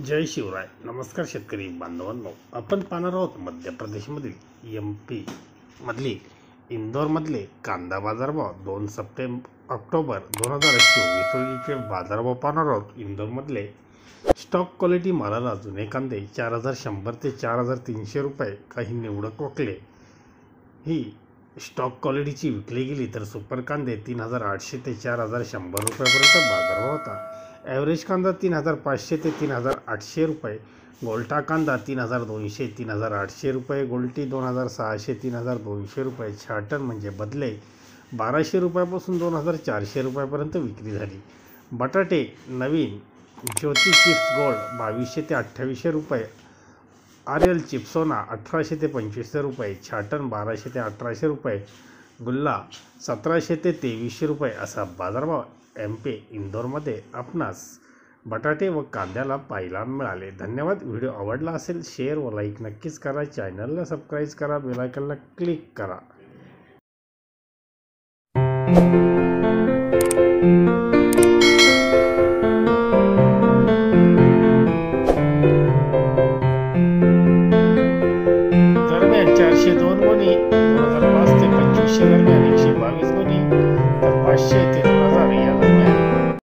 जय शिवराय. नमस्कार शेतकरी बांधवांनो, आपण पाहणार आहोत मध्य प्रदेशमधील MP मधली इंदोरमधले कांदा बाजारभाव 2 ऑक्टोबर 2024 रोजीचे बाजारभाव पाहणार आहोत. इंदोरमधले स्टॉक क्वालिटी मालाला जुने कांदे 4100 ते 4300 रुपये, काही निवडक वकले ही स्टॉक क्वालिटीची विकली गेली, तर सुपर कांदे 3800 ते 4100 रुपयापर्यंत बाजारभाव होता. ॲव्हरेज कांदा 3500 ते 3800 रुपये, गोल्टा कांदा 3200 3800 रुपये, गोल्टी 2600 3200 रुपये, छाटण म्हणजे बदले 1200 रुपयापासून 2400 रुपयापर्यंत विक्री झाली. बटाटे नवीन ज्योती चिप्स गोल्ड 2200 ते 2800 रुपये, आर्यल चिप्सोना 1800 ते 2500 रुपये, छाटण 1200 ते 1800 रुपये, गुल्ला 1700 ते 2300 रुपये असा बाजारभाव MP इंदोरमध्ये आपणास बटाटे व कांद्याला पाहायला मिळाले. धन्यवाद. व्हिडिओ आवडला असेल शेअर व लाईक नक्कीच करा. चॅनलला सबस्क्राईब करा, बेल आयकॉनला क्लिक करा.